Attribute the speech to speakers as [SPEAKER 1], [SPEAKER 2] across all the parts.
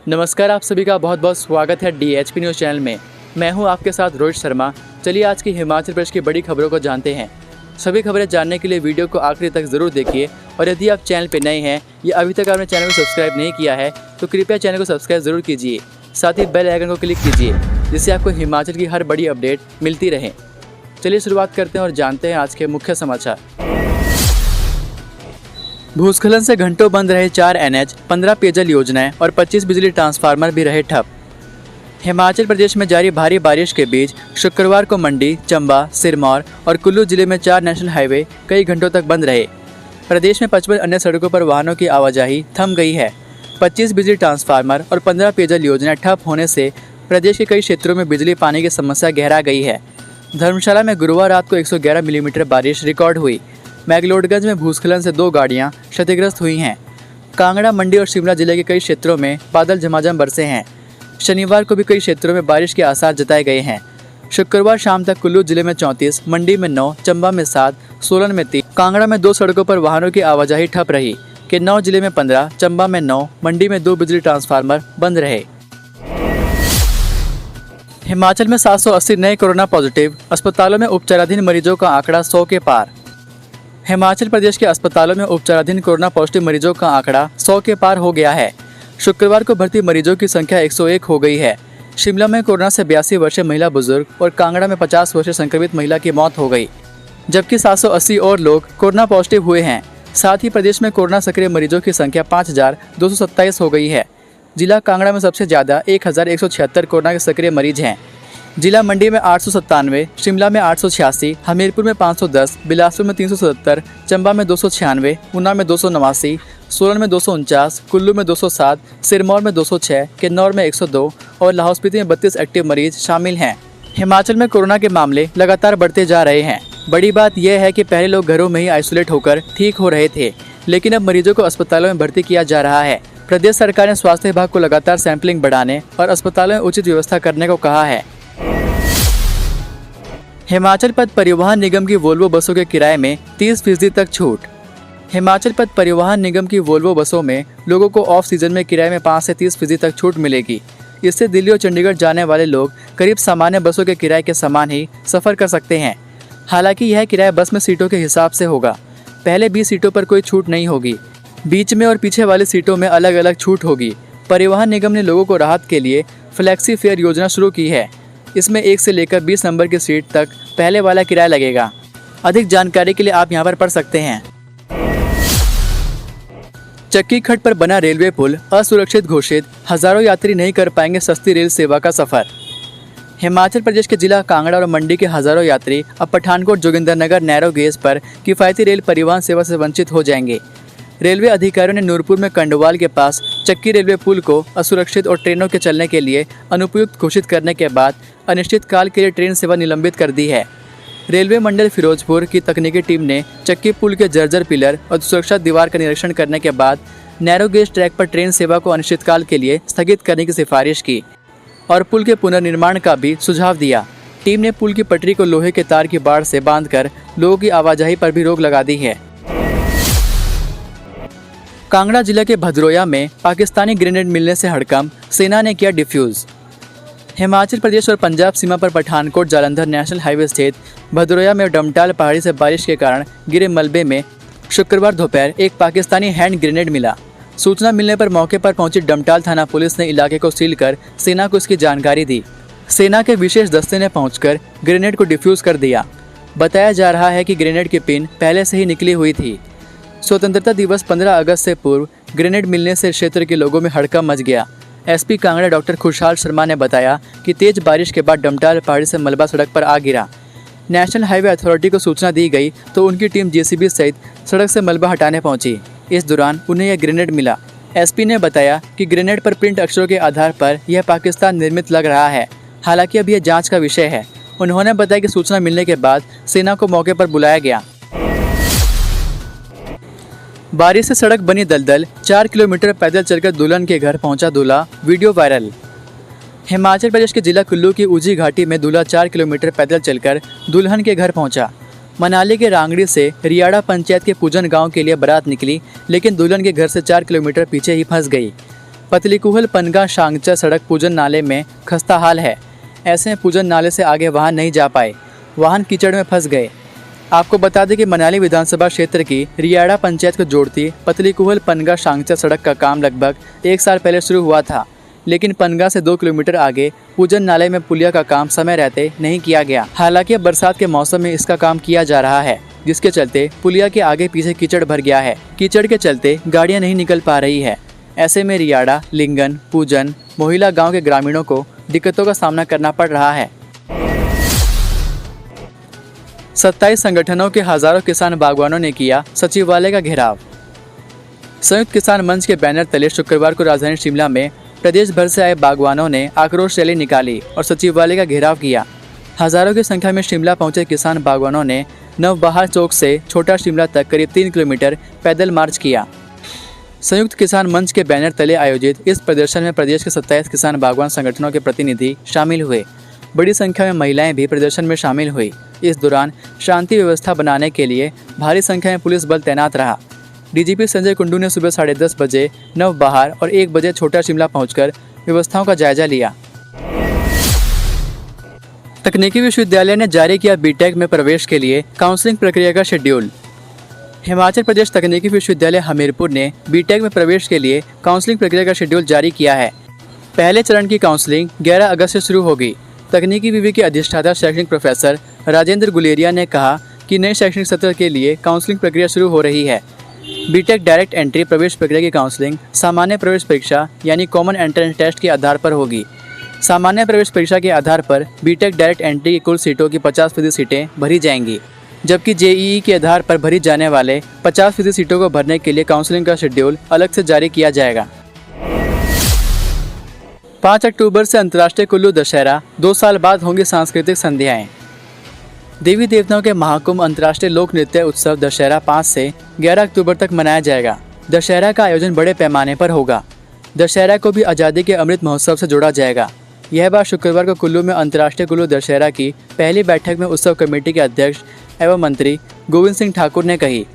[SPEAKER 1] नमस्कार, आप सभी का बहुत बहुत स्वागत है DHP न्यूज़ चैनल में। मैं हूं आपके साथ रोहित शर्मा। चलिए आज की हिमाचल प्रदेश की बड़ी खबरों को जानते हैं। सभी खबरें जानने के लिए वीडियो को आखिरी तक ज़रूर देखिए और यदि आप चैनल पर नए हैं या अभी तक आपने चैनल को सब्सक्राइब नहीं किया है तो कृपया चैनल को सब्सक्राइब ज़रूर कीजिए। साथ ही बेल आइकन को क्लिक कीजिए जिससे आपको हिमाचल की हर बड़ी अपडेट मिलती रहे। चलिए शुरुआत करते हैं और जानते हैं आज के मुख्य समाचार। भूस्खलन से घंटों बंद रहे 4 NH, 15 पेयजल योजनाएं और 25 बिजली ट्रांसफार्मर भी रहे ठप। हिमाचल प्रदेश में जारी भारी बारिश के बीच शुक्रवार को मंडी, चंबा, सिरमौर और कुल्लू जिले में 4 नेशनल हाईवे कई घंटों तक बंद रहे। प्रदेश में 55 अन्य सड़कों पर वाहनों की आवाजाही थम गई है। 25 बिजली ट्रांसफार्मर और 15 पेयजल योजनाएं ठप होने से प्रदेश के कई क्षेत्रों में बिजली पानी की समस्या गहरा गई है। धर्मशाला में गुरुवार रात को 111 मिलीमीटर बारिश रिकॉर्ड हुई। मैगलोडगंज में भूस्खलन से 2 गाड़ियां क्षतिग्रस्त हुई हैं। कांगड़ा, मंडी और शिमला जिले के कई क्षेत्रों में बादल झमाझम बरसे हैं। शनिवार को भी कई क्षेत्रों में बारिश के आसार जताए गए हैं। शुक्रवार शाम तक कुल्लू जिले में 34, मंडी में 9, चंबा में 7, सोलन में 3, कांगड़ा में 2 सड़कों पर वाहनों की आवाजाही ठप रही। किन्नौर जिले में 15, चंबा में 9, मंडी में 2 बिजली ट्रांसफार्मर बंद रहे। हिमाचल में 780 नए कोरोना पॉजिटिव, अस्पतालों में उपचाराधीन मरीजों का आंकड़ा 100 के पार। हिमाचल प्रदेश के अस्पतालों में उपचाराधीन कोरोना पॉजिटिव मरीजों का आंकड़ा 100 के पार हो गया है। शुक्रवार को भर्ती मरीजों की संख्या 101 हो गई है। शिमला में कोरोना से 82 वर्षीय महिला बुजुर्ग और कांगड़ा में 50 वर्षीय संक्रमित महिला की मौत हो गई, जबकि 780 और लोग कोरोना पॉजिटिव हुए हैं। साथ ही प्रदेश में कोरोना सक्रिय मरीजों की संख्या 5227 हो गई है। जिला कांगड़ा में सबसे ज़्यादा 1176 कोरोना के सक्रिय मरीज हैं। जिला मंडी में 897, शिमला में 886, हमीरपुर में 510, बिलासपुर में 377, चंबा में 296, ऊना में 289, सोलन में 249, कुल्लू में 207, सिरमौर में 206, किन्नौर में 102 और लाहौल स्पीति में 32 एक्टिव मरीज शामिल हैं। हिमाचल में कोरोना के मामले लगातार बढ़ते जा रहे हैं। बड़ी बात यह है कि पहले लोग घरों में ही आइसोलेट होकर ठीक हो रहे थे, लेकिन अब मरीजों को अस्पतालों में भर्ती किया जा रहा है। प्रदेश सरकार ने स्वास्थ्य विभाग को लगातार सैंपलिंग बढ़ाने और अस्पतालों में उचित व्यवस्था करने को कहा है। हिमाचल पथ परिवहन निगम की वोल्वो बसों के किराए में 30% तक छूट। हिमाचल पथ परिवहन निगम की वोल्वो बसों में लोगों को ऑफ सीजन में किराए में 5 से 30% तक छूट मिलेगी। इससे दिल्ली और चंडीगढ़ जाने वाले लोग करीब सामान्य बसों के किराए के समान ही सफ़र कर सकते हैं। हालांकि यह किराया बस में सीटों के हिसाब से होगा। पहले 20 सीटों पर कोई छूट नहीं होगी। बीच में और पीछे वाली सीटों में अलग अलग छूट होगी। परिवहन निगम ने लोगों को राहत के लिए फ्लैक्सी फेयर योजना शुरू की है। इसमें 1 से लेकर 20 नंबर की सीट तक पहले वाला किराया लगेगा। अधिक जानकारी के लिए आप यहां पर पढ़ सकते हैं। चक्की खड्ड पर बना रेलवे पुल असुरक्षित घोषित, हजारों यात्री नहीं कर पाएंगे सस्ती रेल सेवा का सफर। हिमाचल प्रदेश के जिला कांगड़ा और मंडी के हजारों यात्री अब पठानकोट जोगिंदरनगर नैरो गेज पर किफायती रेल परिवहन सेवा से वंचित हो जाएंगे। रेलवे अधिकारियों ने नूरपुर में कंडोवाल के पास चक्की रेलवे पुल को असुरक्षित और ट्रेनों के चलने के लिए अनुपयुक्त घोषित करने के बाद अनिश्चितकाल के लिए ट्रेन सेवा निलंबित कर दी है। रेलवे मंडल फिरोजपुर की तकनीकी टीम ने चक्की पुल के जर्जर पिलर और सुरक्षा दीवार का निरीक्षण करने के बाद नैरो गेज ट्रैक पर ट्रेन सेवा को अनिश्चितकाल के लिए स्थगित करने की सिफारिश की और पुल के पुनर्निर्माण का भी सुझाव दिया। टीम ने पुल की पटरी को लोहे के तार की बाड़ से बांधकर लोगों की आवाजाही पर भी रोक लगा दी है। कांगड़ा जिला के भदरोया में पाकिस्तानी ग्रेनेड मिलने से हड़कंप, सेना ने किया डिफ्यूज। हिमाचल प्रदेश और पंजाब सीमा पर पठानकोट जालंधर नेशनल हाईवे स्थित भदरोया में डमटाल पहाड़ी से बारिश के कारण गिरे मलबे में शुक्रवार दोपहर एक पाकिस्तानी हैंड ग्रेनेड मिला। सूचना मिलने पर मौके पर पहुंची डमटाल थाना पुलिस ने इलाके को सील कर सेना को इसकी जानकारी दी। सेना के विशेष दस्ते ने पहुंचकर ग्रेनेड को डिफ्यूज कर दिया। बताया जा रहा है कि ग्रेनेड की पिन पहले से ही निकली हुई थी। स्वतंत्रता दिवस 15 अगस्त से पूर्व ग्रेनेड मिलने से क्षेत्र के लोगों में हड़कंप मच गया। एसपी कांगड़ा डॉक्टर खुशहाल शर्मा ने बताया कि तेज बारिश के बाद डमटाल पहाड़ी से मलबा सड़क पर आ गिरा। नेशनल हाईवे अथॉरिटी को सूचना दी गई तो उनकी टीम जेसीबी सहित सड़क से मलबा हटाने पहुंची। इस दौरान उन्हें यह ग्रेनेड मिला। एसपी ने बताया कि ग्रेनेड पर प्रिंट अक्षरों के आधार पर यह पाकिस्तान निर्मित लग रहा है। हालांकि अब यह जाँच का विषय है। उन्होंने बताया कि सूचना मिलने के बाद सेना को मौके पर बुलाया गया। बारिश से सड़क बनी दलदल, 4 किलोमीटर पैदल चलकर दुल्हन के घर पहुंचा दूल्हा, वीडियो वायरल। हिमाचल प्रदेश के जिला कुल्लू की ऊंची घाटी में दूल्हा 4 किलोमीटर पैदल चलकर दुल्हन के घर पहुंचा। मनाली के रांगड़ी से रियाड़ा पंचायत के पूजन गांव के लिए बारात निकली, लेकिन दुल्हन के घर से 4 किलोमीटर पीछे ही फंस गई। पतलीकूहल पनगा शांगचा सड़क पूजन नाले में खस्ता हाल है। ऐसे में पूजन नाले से आगे वाहन नहीं जा पाए, वाहन कीचड़ में फंस गए। आपको बता दें कि मनाली विधानसभा क्षेत्र की रियाड़ा पंचायत को जोड़ती पतलीकूहल पनगा शांगचा सड़क का काम लगभग 1 साल पहले शुरू हुआ था, लेकिन पनगा से 2 किलोमीटर आगे पूजन नाले में पुलिया का काम समय रहते नहीं किया गया। हालांकि अब बरसात के मौसम में इसका काम किया जा रहा है, जिसके चलते पुलिया के आगे पीछे कीचड़ भर गया है। कीचड़ के चलते गाड़ियां नहीं निकल पा रही है। ऐसे में रियाड़ा, लिंगन, पूजन, मोहिला गांव के ग्रामीणों को दिक्कतों का सामना करना पड़ रहा है। 27 संगठनों के हजारों किसान बागवानों ने किया सचिवालय का घेराव। संयुक्त किसान मंच के बैनर तले शुक्रवार को राजधानी शिमला में प्रदेश भर से आए बागवानों ने आक्रोश रैली निकाली और सचिवालय का घेराव किया। हजारों की संख्या में शिमला पहुंचे किसान बागवानों ने नवबहार चौक से छोटा शिमला तक करीब 3 किलोमीटर पैदल मार्च किया। संयुक्त किसान मंच के बैनर तले आयोजित इस प्रदर्शन में प्रदेश के 27 किसान बागवान संगठनों के प्रतिनिधि शामिल हुए। बड़ी संख्या में महिलाएं भी प्रदर्शन में शामिल हुई। इस दौरान शांति व्यवस्था बनाने के लिए भारी संख्या में पुलिस बल तैनात रहा। डीजीपी संजय कुंडू ने सुबह 10:30 बजे नवबहार और 1 बजे छोटा शिमला पहुंचकर व्यवस्थाओं का जायजा लिया। तकनीकी विश्वविद्यालय ने जारी किया बीटेक में प्रवेश के लिए काउंसलिंग प्रक्रिया का शेड्यूल। हिमाचल प्रदेश तकनीकी विश्वविद्यालय हमीरपुर ने बीटेक में प्रवेश के लिए काउंसलिंग प्रक्रिया का शेड्यूल जारी किया है। पहले चरण की काउंसलिंग 11 अगस्त से शुरू होगी। तकनीकी विवि के अधिष्ठाता शैक्षणिक प्रोफेसर राजेंद्र गुलेरिया ने कहा कि नए शैक्षणिक सत्र के लिए काउंसलिंग प्रक्रिया शुरू हो रही है। बीटेक डायरेक्ट एंट्री प्रवेश प्रक्रिया की काउंसलिंग सामान्य प्रवेश परीक्षा यानी कॉमन एंट्रेंस टेस्ट के आधार पर होगी। सामान्य प्रवेश परीक्षा के आधार पर बीटेक डायरेक्ट एंट्री की कुल सीटों की 50% सीटें भरी जाएंगी, जबकि जेईई के आधार पर भरी जाने वाले 50% सीटों को भरने के लिए काउंसलिंग का शेड्यूल अलग से जारी किया जाएगा। 5 अक्टूबर से अंतर्राष्ट्रीय कुल्लू दशहरा, 2 साल बाद होंगी सांस्कृतिक संध्याएं। देवी देवताओं के महाकुंभ अंतर्राष्ट्रीय लोक नृत्य उत्सव दशहरा 5 से 11 अक्टूबर तक मनाया जाएगा। दशहरा का आयोजन बड़े पैमाने पर होगा। दशहरा को भी आज़ादी के अमृत महोत्सव से जोड़ा जाएगा। यह बात शुक्रवार को कुल्लू में अंतर्राष्ट्रीय कुल्लू दशहरा की पहली बैठक में उत्सव कमेटी के अध्यक्ष एवं मंत्री गोविंद सिंह ठाकुर ने कही।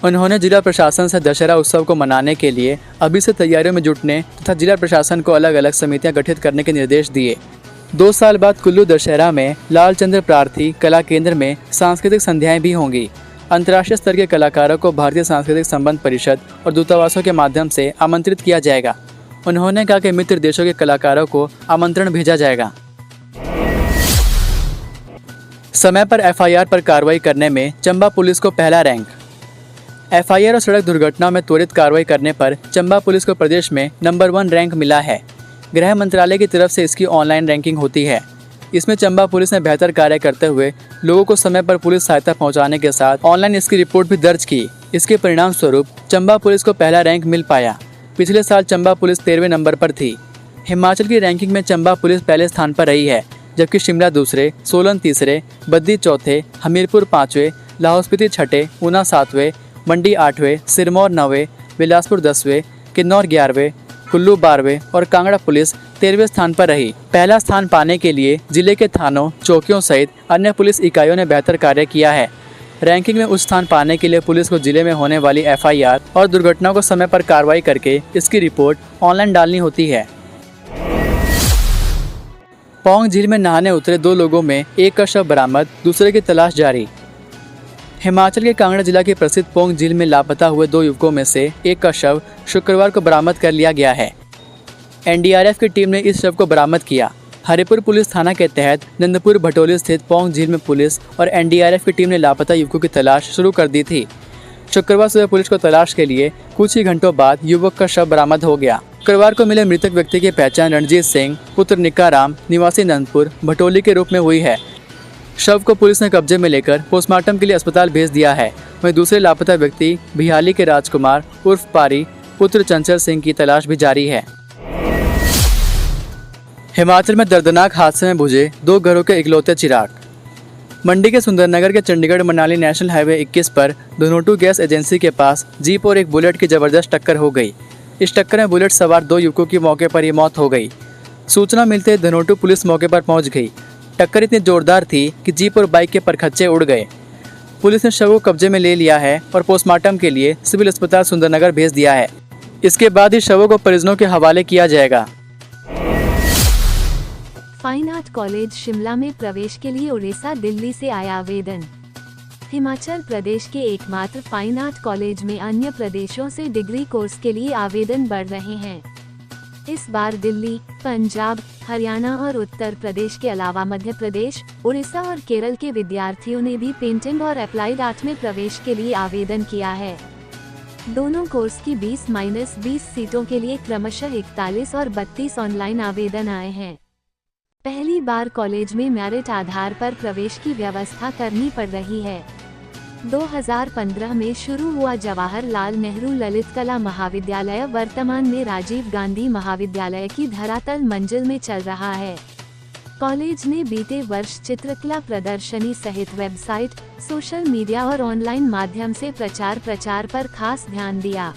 [SPEAKER 1] उन्होंने जिला प्रशासन से दशहरा उत्सव को मनाने के लिए अभी से तैयारियों में जुटने तथा जिला प्रशासन को अलग अलग समितियां गठित करने के निर्देश दिए। 2 साल बाद कुल्लू दशहरा में लालचंद्र प्रार्थी कला केंद्र में सांस्कृतिक संध्याएं भी होंगी। अंतर्राष्ट्रीय स्तर के कलाकारों को भारतीय सांस्कृतिक संबंध परिषद और दूतावासों के माध्यम से आमंत्रित किया जाएगा। उन्होंने कहा कि मित्र देशों के कलाकारों को आमंत्रण भेजा जाएगा। समय पर एफआईआर पर कार्रवाई करने में चंबा पुलिस को पहला रैंक। एफआईआर और सड़क दुर्घटनाओं में त्वरित कार्रवाई करने पर चंबा पुलिस को प्रदेश में नंबर 1 रैंक मिला है। गृह मंत्रालय की तरफ से इसकी ऑनलाइन रैंकिंग होती है। इसमें चंबा पुलिस ने बेहतर कार्य करते हुए लोगों को समय पर पुलिस सहायता पहुंचाने के साथ ऑनलाइन इसकी रिपोर्ट भी दर्ज की। इसके परिणाम स्वरूप चंबा पुलिस को पहला रैंक मिल पाया। पिछले साल चंबा पुलिस 13वें नंबर पर थी। हिमाचल की रैंकिंग में चंबा पुलिस पहले स्थान पर रही है, जबकि शिमला दूसरे, सोलन तीसरे, बद्दी चौथे, हमीरपुर 5वें, लाहौल स्पीति 6ठे, ऊना 7वें, मंडी 8वें, सिरमौर 9वें, बिलासपुर 10वें, किन्नौर 11वें, कुल्लू 12वें और कांगड़ा पुलिस 13वें स्थान पर रही। पहला स्थान पाने के लिए जिले के थानों, चौकियों सहित अन्य पुलिस इकाइयों ने बेहतर कार्य किया है। रैंकिंग में उच्च स्थान पाने के लिए पुलिस को जिले में होने वाली एफआईआर और दुर्घटनाओं को समय पर कार्रवाई करके इसकी रिपोर्ट ऑनलाइन डालनी होती है। पौंग झील में नहाने उतरे 2 लोगों में एक का शव बरामद, दूसरे की तलाश जारी। हिमाचल के कांगड़ा जिला के प्रसिद्ध पौंग झील में लापता हुए 2 युवकों में से एक का शव शुक्रवार को बरामद कर लिया गया है। एनडीआरएफ की टीम ने इस शव को बरामद किया। हरिपुर पुलिस थाना के तहत नंदपुर भटोली स्थित पौंग झील में पुलिस और एनडीआरएफ की टीम ने लापता युवकों की तलाश शुरू कर दी थी। शुक्रवार सुबह पुलिस को तलाश के लिए कुछ ही घंटों बाद युवक का शव बरामद हो गया। शुक्रवार को मिले मृतक व्यक्ति की पहचान रणजीत सिंह पुत्र निक्काराम निवासी नंदपुर भटोली के रूप में हुई है। शव को पुलिस ने कब्जे में लेकर पोस्टमार्टम के लिए अस्पताल भेज दिया है। वहीं दूसरे लापता व्यक्ति बिहाली के राजकुमार उर्फ पारी पुत्र चंचल सिंह की तलाश भी जारी है। हिमाचल में दर्दनाक हादसे में बुझे 2 घरों के इकलौते चिराग। मंडी के सुंदरनगर के चंडीगढ़ मनाली नेशनल हाईवे 21 पर धनोटू गैस एजेंसी के पास जीप और एक बुलेट की जबरदस्त टक्कर हो गई। इस टक्कर में बुलेट सवार 2 युवकों की मौके पर ही मौत हो गई। सूचना मिलते ही धनोटू पुलिस मौके पर पहुंच गई। टक्कर इतनी जोरदार थी कि जीप और बाइक के परखच्चे उड़ गए। पुलिस ने शव को कब्जे में ले लिया है और पोस्टमार्टम के लिए सिविल अस्पताल सुंदरनगर भेज दिया है। इसके बाद ही शवों को परिजनों के हवाले किया जाएगा।
[SPEAKER 2] फाइन आर्ट कॉलेज शिमला में प्रवेश के लिए उड़ीसा दिल्ली से आया आवेदन। हिमाचल प्रदेश के एकमात्र फाइन आर्ट कॉलेज में अन्य प्रदेशों से डिग्री कोर्स के लिए आवेदन बढ़ रहे हैं। इस बार दिल्ली, पंजाब, हरियाणा और उत्तर प्रदेश के अलावा मध्य प्रदेश, उड़ीसा और केरल के विद्यार्थियों ने भी पेंटिंग और अप्लाइड आर्ट में प्रवेश के लिए आवेदन किया है। दोनों कोर्स की 20-20 सीटों के लिए क्रमशः 41 और 32 ऑनलाइन आवेदन आए हैं। पहली बार कॉलेज में मेरिट आधार पर प्रवेश की व्यवस्था करनी पड़ रही है। 2015 में शुरू हुआ जवाहरलाल नेहरू ललित कला महाविद्यालय वर्तमान में राजीव गांधी महाविद्यालय की धरातल मंजिल में चल रहा है। कॉलेज ने बीते वर्ष चित्रकला प्रदर्शनी सहित वेबसाइट, सोशल मीडिया और ऑनलाइन माध्यम से प्रचार पर खास ध्यान दिया।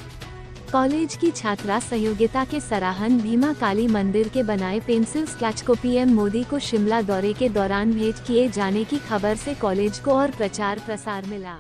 [SPEAKER 2] कॉलेज की छात्रा सहयोगिता के सराहन भीमा काली मंदिर के बनाए पेंसिल स्केच को पीएम मोदी को शिमला दौरे के दौरान भेंट किए जाने की खबर से कॉलेज को और प्रचार प्रसार मिला।